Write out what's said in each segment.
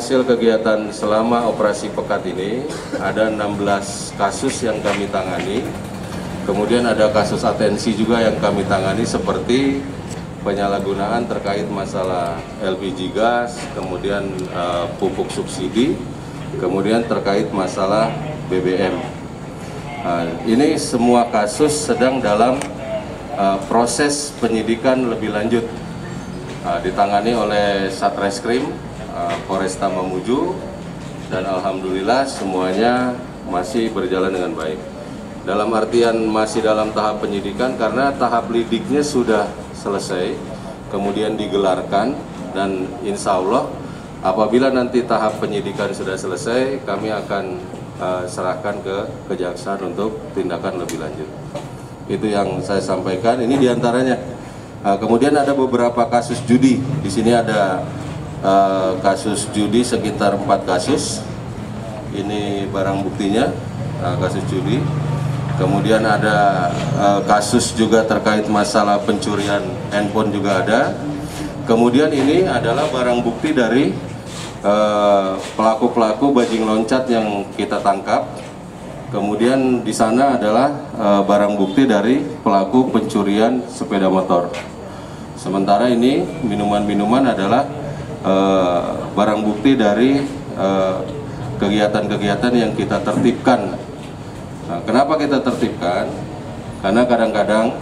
hasil kegiatan selama operasi pekat ini ada 16 kasus yang kami tangani. Kemudian ada kasus atensi juga yang kami tangani seperti penyalahgunaan terkait masalah LPG gas, kemudian pupuk subsidi, kemudian terkait masalah BBM. Ini semua kasus sedang dalam proses penyidikan lebih lanjut, ditangani oleh Satreskrim Polresta Mamuju, dan alhamdulillah semuanya masih berjalan dengan baik. Dalam artian masih dalam tahap penyidikan karena tahap lidiknya sudah selesai, kemudian digelarkan, dan insya Allah apabila nanti tahap penyidikan sudah selesai, kami akan serahkan ke kejaksaan untuk tindakan lebih lanjut. Itu yang saya sampaikan. Ini diantaranya. Kemudian ada beberapa kasus judi. Di sini ada kasus judi sekitar 4 kasus. Ini barang buktinya, kasus judi. Kemudian ada kasus juga terkait masalah pencurian handphone juga ada. Kemudian ini adalah barang bukti dari pelaku-pelaku bajing loncat yang kita tangkap. Kemudian di sana adalah barang bukti dari pelaku pencurian sepeda motor. Sementara ini minuman-minuman adalah barang bukti dari kegiatan-kegiatan yang kita tertibkan. Nah, kenapa kita tertibkan? Karena kadang-kadang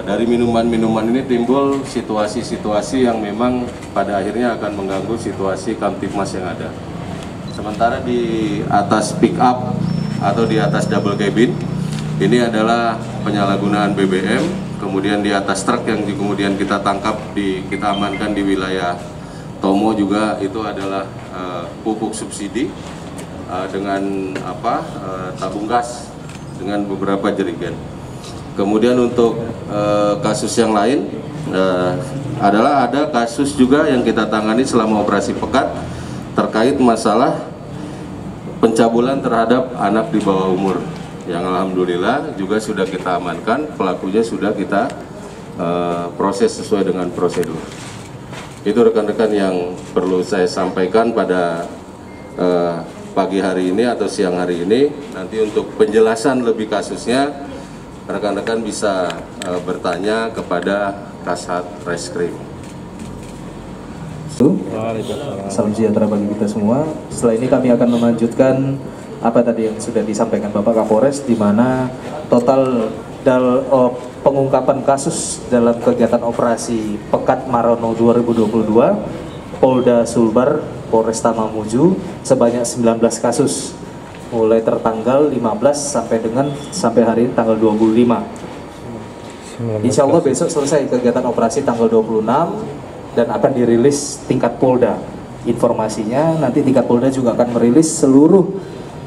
dari minuman-minuman ini timbul situasi-situasi yang memang pada akhirnya akan mengganggu situasi Kamtibmas yang ada. Sementara di atas pick up atau di atas double cabin ini adalah penyalahgunaan BBM. Kemudian di atas truk yang kemudian kita tangkap, kita amankan di wilayah Tomo juga itu adalah pupuk subsidi dengan tabung gas dengan beberapa jerigen. Kemudian untuk kasus yang lain adalah ada kasus juga yang kita tangani selama operasi pekat terkait masalah pencabulan terhadap anak di bawah umur, yang alhamdulillah juga sudah kita amankan, pelakunya sudah kita proses sesuai dengan prosedur. Itu rekan-rekan yang perlu saya sampaikan pada pagi hari ini atau siang hari ini. Nanti untuk penjelasan lebih kasusnya rekan-rekan bisa bertanya kepada Kasat Reskrim. Salam sejahtera bagi kita semua. Setelah ini kami akan melanjutkan apa tadi yang sudah disampaikan Bapak Kapolres, di mana total pengungkapan kasus dalam kegiatan operasi Pekat Marono 2022 Polda Sulbar Polresta Mamuju sebanyak 19 kasus, mulai tertanggal 15 sampai hari ini tanggal 25. Insya Allah besok selesai kegiatan operasi tanggal 26 dan akan dirilis tingkat Polda. Informasinya nanti tingkat Polda juga akan merilis seluruh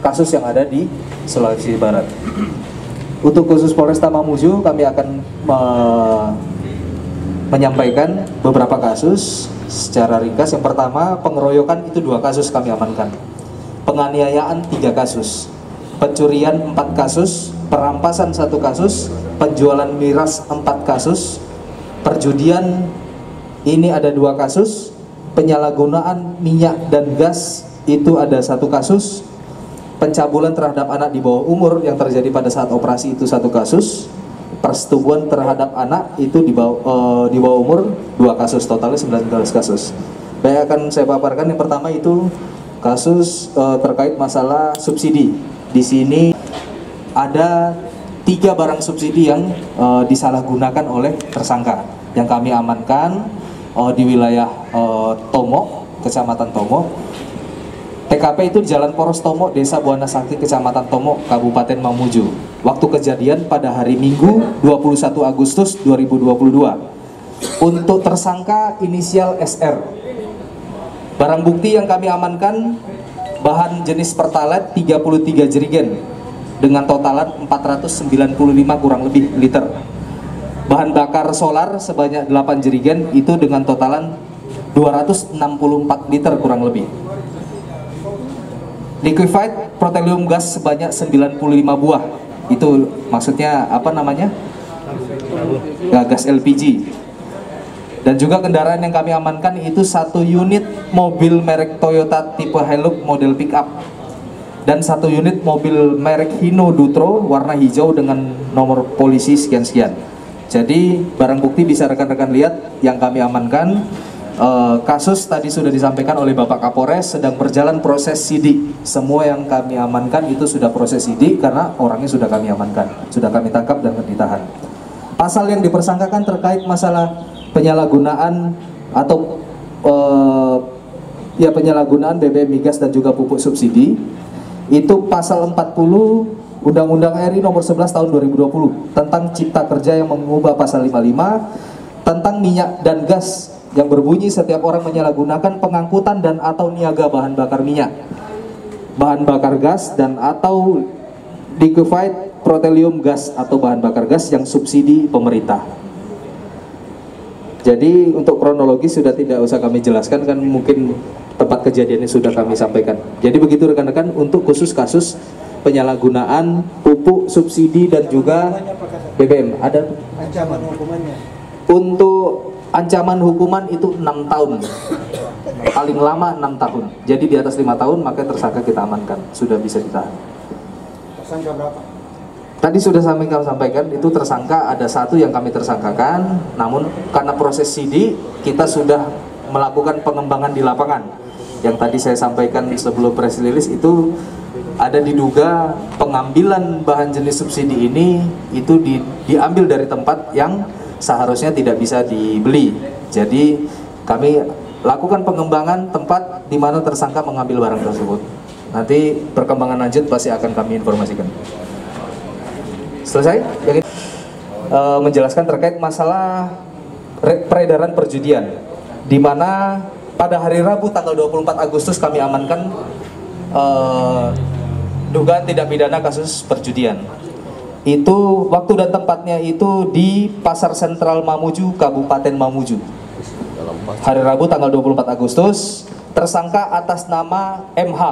kasus yang ada di Sulawesi Barat. Untuk khusus Polresta Mamuju kami akan menyampaikan beberapa kasus secara ringkas. Yang pertama, pengeroyokan itu 2 kasus kami amankan, penganiayaan 3 kasus, pencurian 4 kasus, perampasan 1 kasus, penjualan miras 4 kasus, perjudian ini ada 2 kasus, penyalahgunaan minyak dan gas itu ada 1 kasus, pencabulan terhadap anak di bawah umur yang terjadi pada saat operasi itu 1 kasus, persetubuhan terhadap anak itu di bawah umur 2 kasus, totalnya 19 kasus. Baik, akan saya paparkan. Yang pertama itu kasus terkait masalah subsidi. Di sini ada 3 barang subsidi yang disalahgunakan oleh tersangka yang kami amankan di wilayah Tomo, Kecamatan Tomo. TKP itu di Jalan Poros Tomo, Desa Buana Sakti, Kecamatan Tomo, Kabupaten Mamuju. Waktu kejadian pada hari Minggu 21 Agustus 2022. Untuk tersangka inisial SR. Barang bukti yang kami amankan bahan jenis Pertalite 33 jerigen dengan totalan 495 kurang lebih liter. Bahan bakar solar sebanyak 8 jerigen itu dengan totalan 264 liter kurang lebih. Liquefied petroleum gas sebanyak 95 buah. Itu maksudnya apa namanya? Gas LPG. Dan juga kendaraan yang kami amankan itu 1 unit mobil merek Toyota tipe Hilux model pickup dan 1 unit mobil merek Hino Dutro warna hijau dengan nomor polisi sekian-sekian. Jadi barang bukti bisa rekan-rekan lihat yang kami amankan. Kasus tadi sudah disampaikan oleh Bapak Kapolres, sedang berjalan proses sidik. Semua yang kami amankan itu sudah proses sidik karena orangnya sudah kami amankan, sudah kami tangkap dan ditahan. Pasal yang dipersangkakan terkait masalah penyalahgunaan atau penyalahgunaan BBM migas dan juga pupuk subsidi itu pasal 40 Undang-Undang RI nomor 11 tahun 2020 tentang Cipta Kerja yang mengubah pasal 55 tentang minyak dan gas yang berbunyi setiap orang menyalahgunakan pengangkutan dan atau niaga bahan bakar minyak, bahan bakar gas dan atau liquefied petroleum gas atau bahan bakar gas yang subsidi pemerintah. Jadi untuk kronologi sudah tidak usah kami jelaskan, kan mungkin tempat kejadiannya sudah kami sampaikan. Jadi begitu rekan-rekan untuk khusus kasus penyalahgunaan pupuk subsidi dan juga BBM. Ada ancaman hukumannya? Untuk ancaman hukuman itu 6 tahun, paling lama 6 tahun. Jadi di atas 5 tahun maka tersangka kita amankan, sudah bisa ditahan. Tersangka berapa? Tadi sudah kami sampaikan itu tersangka ada 1 yang kami tersangkakan, namun karena proses sidik kita sudah melakukan pengembangan di lapangan. Yang tadi saya sampaikan sebelum press release itu ada diduga pengambilan bahan jenis subsidi ini itu diambil dari tempat yang seharusnya tidak bisa dibeli. Jadi kami lakukan pengembangan tempat di mana tersangka mengambil barang tersebut. Nanti perkembangan lanjut pasti akan kami informasikan. Selesai? Menjelaskan terkait masalah peredaran perjudian, di mana pada hari Rabu tanggal 24 Agustus kami amankan dugaan tindak pidana kasus perjudian. Itu waktu dan tempatnya itu di Pasar Sentral Mamuju, Kabupaten Mamuju. Hari Rabu tanggal 24 Agustus, tersangka atas nama MH.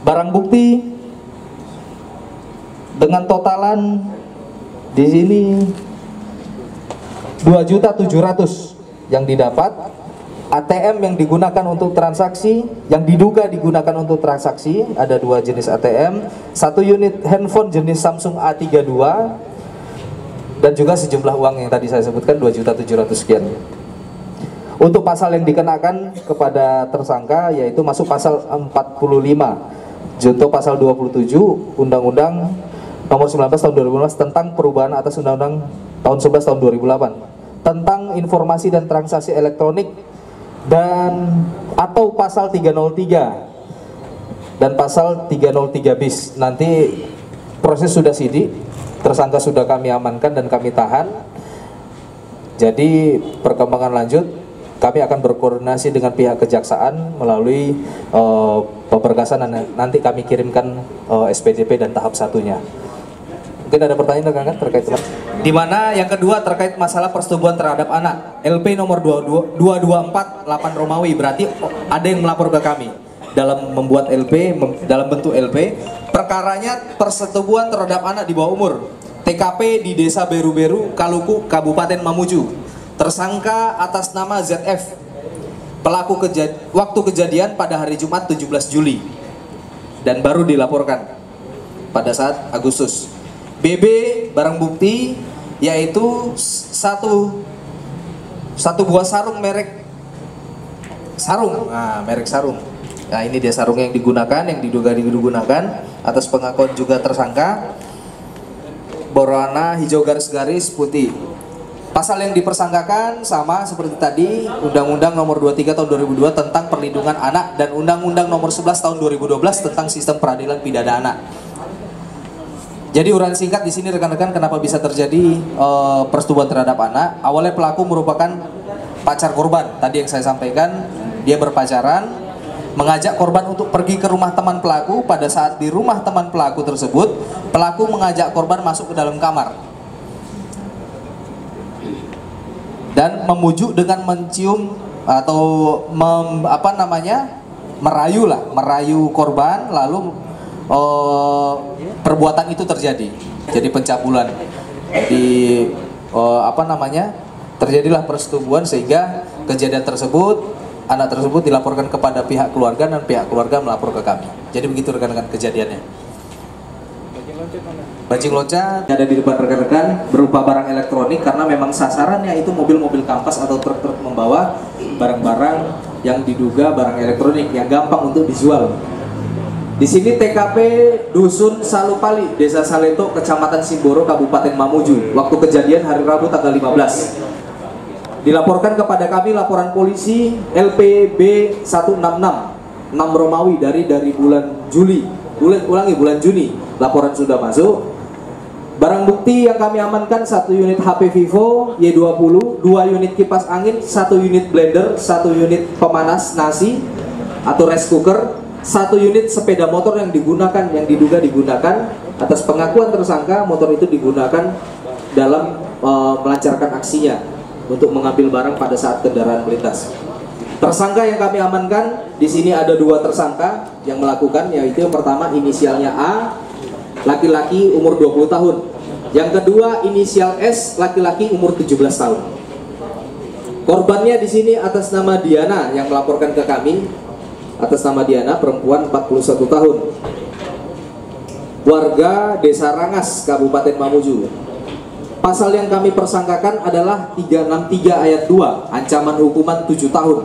Barang bukti dengan totalan di sini 2.700.000 yang didapat. ATM yang digunakan untuk transaksi, yang diduga digunakan untuk transaksi, ada 2 jenis ATM, 1 unit handphone jenis Samsung A32, dan juga sejumlah uang yang tadi saya sebutkan 2.700.000 sekian. Untuk pasal yang dikenakan kepada tersangka yaitu masuk pasal 45 junto pasal 27 Undang-Undang nomor 19 tahun 2015 tentang perubahan atas Undang-Undang tahun 11 tahun 2008 tentang informasi dan transaksi elektronik, dan atau pasal 303 dan pasal 303 bis. Nanti proses sudah sidik, tersangka sudah kami amankan dan kami tahan. Jadi perkembangan lanjut kami akan berkoordinasi dengan pihak kejaksaan melalui pemberkasan, nanti kami kirimkan SPDP dan tahap satunya. Mungkin ada pertanyaan rekan-rekan terkait teman. Di mana yang kedua terkait masalah persetubuhan terhadap anak, LP nomor 2248 Romawi, berarti ada yang melapor ke kami dalam membuat LP, dalam bentuk LP. Perkaranya persetubuhan terhadap anak di bawah umur. TKP di Desa Beru-Beru, Kaluku, Kabupaten Mamuju. Tersangka atas nama ZF. Pelaku waktu kejadian pada hari Jumat 17 Juli dan baru dilaporkan pada saat Agustus. BB barang bukti yaitu satu buah sarung merek sarung. Nah, merek sarung. Nah, ini dia sarung yang digunakan, yang diduga digunakan atas pengakuan juga tersangka. Berwarna hijau garis-garis putih. Pasal yang dipersangkakan sama seperti tadi, Undang-Undang nomor 23 tahun 2002 tentang perlindungan anak dan Undang-Undang nomor 11 tahun 2012 tentang sistem peradilan pidana anak. Jadi uraian singkat di sini rekan-rekan kenapa bisa terjadi persetubuhan terhadap anak. Awalnya pelaku merupakan pacar korban. Tadi yang saya sampaikan, dia berpacaran, mengajak korban untuk pergi ke rumah teman pelaku. Pada saat di rumah teman pelaku tersebut, pelaku mengajak korban masuk ke dalam kamar dan memujuk dengan mencium atau merayu korban, lalu perbuatan itu terjadi. Jadi pencabulan. Jadi Terjadilah persetubuhan sehingga kejadian tersebut, anak tersebut dilaporkan kepada pihak keluarga dan pihak keluarga melapor ke kami. Jadi begitu rekan-rekan kejadiannya. Bajing loncat ada di depan rekan-rekan berupa barang elektronik karena memang sasarannya itu mobil-mobil kampas atau truk-truk membawa barang-barang yang diduga barang elektronik yang gampang untuk dijual. Di sini TKP Dusun Salupali, Desa Saleto, Kecamatan Simboro, Kabupaten Mamuju. Waktu kejadian hari Rabu tanggal 15. Dilaporkan kepada kami laporan polisi LPB 166 6 Romawi dari bulan Juli. Bulan Juni. Laporan sudah masuk. Barang bukti yang kami amankan 1 unit HP Vivo Y20, 2 unit kipas angin, 1 unit blender, 1 unit pemanas nasi atau rice cooker, 1 unit sepeda motor yang diduga digunakan atas pengakuan tersangka. Motor itu digunakan dalam melancarkan aksinya untuk mengambil barang pada saat kendaraan melintas. Tersangka yang kami amankan di sini ada 2 tersangka yang melakukan, yaitu yang pertama inisialnya A, laki-laki umur 20 tahun. Yang kedua inisial S, laki-laki umur 17 tahun. Korbannya di sini atas nama Diana yang melaporkan ke kami. Atas nama Diana, perempuan 41 tahun. Warga Desa Rangas, Kabupaten Mamuju. Pasal yang kami persangkakan adalah 363 ayat 2, ancaman hukuman 7 tahun.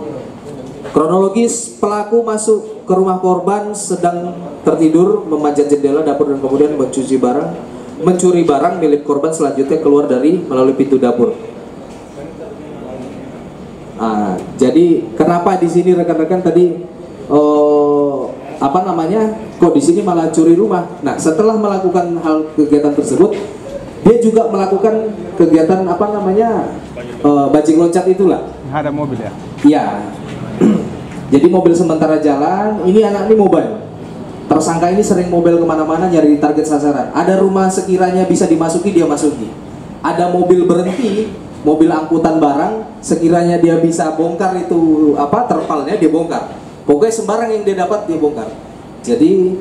Kronologis, pelaku masuk ke rumah korban sedang tertidur, memanjat jendela dapur dan kemudian mencuri barang milik korban, selanjutnya keluar melalui pintu dapur. Jadi kenapa di sini rekan-rekan tadi kok di sini malah curi rumah? Nah, setelah melakukan kegiatan tersebut, dia juga melakukan kegiatan bajing loncat itulah. Ada mobil ya? Iya. Jadi mobil sementara jalan, ini anak ini mobile. Tersangka ini sering mobile kemana-mana nyari target sasaran. Ada rumah sekiranya bisa dimasuki, dia masuki. Ada mobil berhenti, mobil angkutan barang, sekiranya dia bisa bongkar itu terpalnya, dia bongkar. Pokoknya sembarang yang dia dapat dia bongkar. Jadi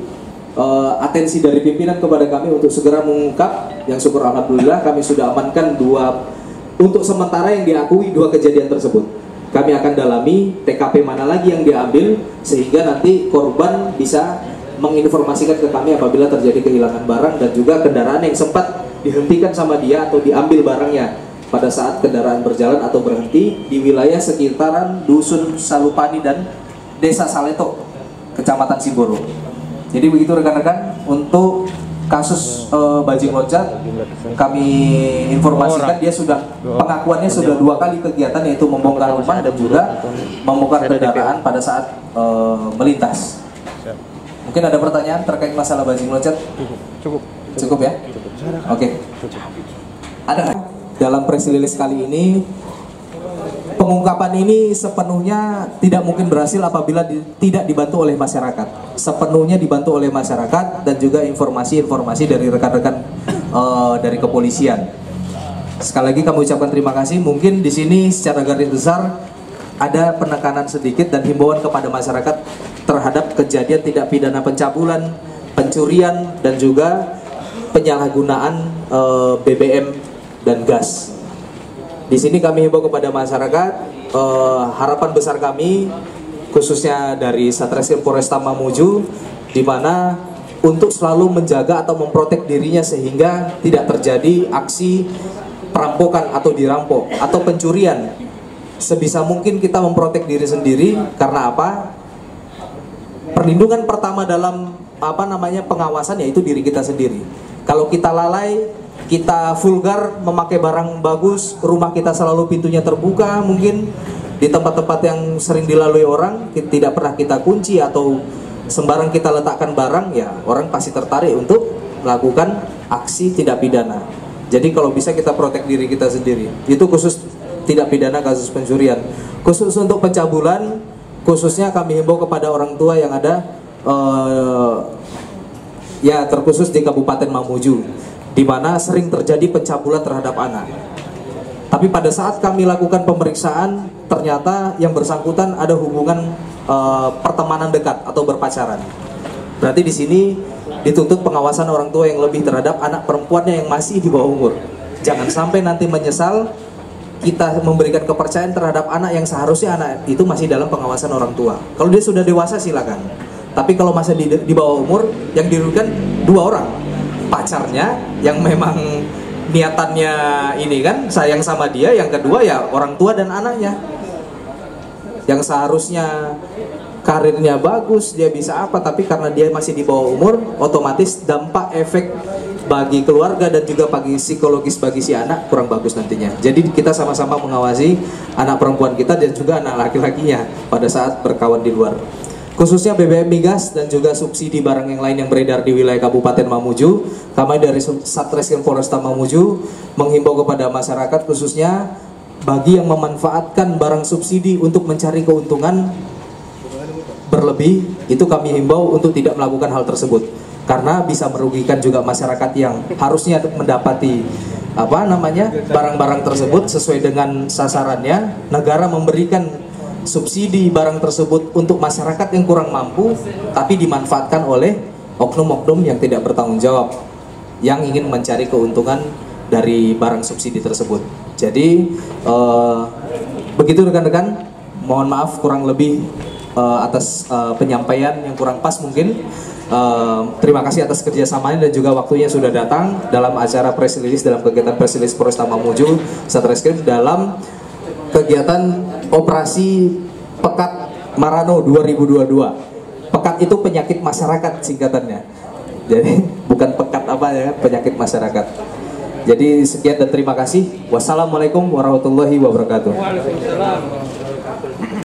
atensi dari pimpinan kepada kami untuk segera mengungkap, yang syukur alhamdulillah kami sudah amankan 2 untuk sementara yang diakui 2 kejadian tersebut. Kami akan dalami TKP mana lagi yang diambil sehingga nanti korban bisa menginformasikan ke kami apabila terjadi kehilangan barang dan juga kendaraan yang sempat dihentikan sama dia atau diambil barangnya pada saat kendaraan berjalan atau berhenti di wilayah sekitaran Dusun Salupani dan Desa Saleto, Kecamatan Simboro. Jadi begitu rekan-rekan untuk kasus bajing loncat, kami informasikan dia sudah pengakuannya sudah 2 kali kegiatan, yaitu membongkar rumah dan juga membongkar kendaraan pada saat melintas. Mungkin ada pertanyaan terkait masalah bajing loncat? Cukup ya? Oke. Ada dalam press release kali ini, pengungkapan ini sepenuhnya tidak mungkin berhasil apabila tidak dibantu oleh masyarakat. Sepenuhnya dibantu oleh masyarakat dan juga informasi-informasi dari rekan-rekan dari kepolisian. Sekali lagi kami ucapkan terima kasih. Mungkin di sini secara garis besar ada penekanan sedikit dan himbauan kepada masyarakat terhadap kejadian tidak pidana pencabulan, pencurian dan juga penyalahgunaan BBM dan gas. Di sini kami himbau kepada masyarakat, harapan besar kami khususnya dari Satreskrim Polresta Mamuju, di mana untuk selalu menjaga atau memprotek dirinya sehingga tidak terjadi aksi perampokan atau dirampok atau pencurian. Sebisa mungkin kita memprotek diri sendiri karena apa? Perlindungan pertama dalam pengawasan yaitu diri kita sendiri. Kalau kita lalai, kita vulgar memakai barang bagus, rumah kita selalu pintunya terbuka, mungkin di tempat-tempat yang sering dilalui orang tidak pernah kita kunci atau sembarang kita letakkan barang, ya orang pasti tertarik untuk melakukan aksi tidak pidana. Jadi kalau bisa kita protek diri kita sendiri. Itu khusus tidak pidana kasus pencurian. Khusus untuk pencabulan, khususnya kami himbau kepada orang tua yang ada terkhusus di Kabupaten Mamuju, di mana sering terjadi pencabulan terhadap anak. Tapi pada saat kami lakukan pemeriksaan, ternyata yang bersangkutan ada hubungan pertemanan dekat atau berpacaran. Berarti di sini dituntut pengawasan orang tua yang lebih terhadap anak perempuannya yang masih di bawah umur. Jangan sampai nanti menyesal kita memberikan kepercayaan terhadap anak yang seharusnya anak itu masih dalam pengawasan orang tua. Kalau dia sudah dewasa silakan. Tapi kalau masih di bawah umur, yang dirugikan dua orang. Pacarnya yang memang niatannya ini kan sayang sama dia, yang kedua ya orang tua dan anaknya. Yang seharusnya karirnya bagus, dia bisa apa, tapi karena dia masih di bawah umur, otomatis dampak efek bagi keluarga dan juga bagi psikologis bagi si anak kurang bagus nantinya. Jadi kita sama-sama mengawasi anak perempuan kita dan juga anak laki-lakinya pada saat berkawan di luar. Khususnya BBM migas dan juga subsidi barang yang lain yang beredar di wilayah Kabupaten Mamuju, kami dari Satreskrim Polresta Mamuju menghimbau kepada masyarakat khususnya bagi yang memanfaatkan barang subsidi untuk mencari keuntungan berlebih, itu kami himbau untuk tidak melakukan hal tersebut karena bisa merugikan juga masyarakat yang harusnya mendapati barang-barang tersebut sesuai dengan sasarannya. Negara memberikan subsidi barang tersebut untuk masyarakat yang kurang mampu, tapi dimanfaatkan oleh oknum-oknum yang tidak bertanggung jawab yang ingin mencari keuntungan dari barang subsidi tersebut. Jadi begitu rekan-rekan, mohon maaf kurang lebih atas penyampaian yang kurang pas mungkin. Terima kasih atas kerjasamanya dan juga waktunya sudah datang dalam acara press release, dalam kegiatan press release Polresta Mamuju Satreskrim dalam kegiatan operasi Pekat Marano 2022. Pekat itu penyakit masyarakat singkatannya. Jadi bukan pekat apa ya, penyakit masyarakat. Jadi sekian dan terima kasih. Wassalamualaikum warahmatullahi wabarakatuh. Waalaikumsalam.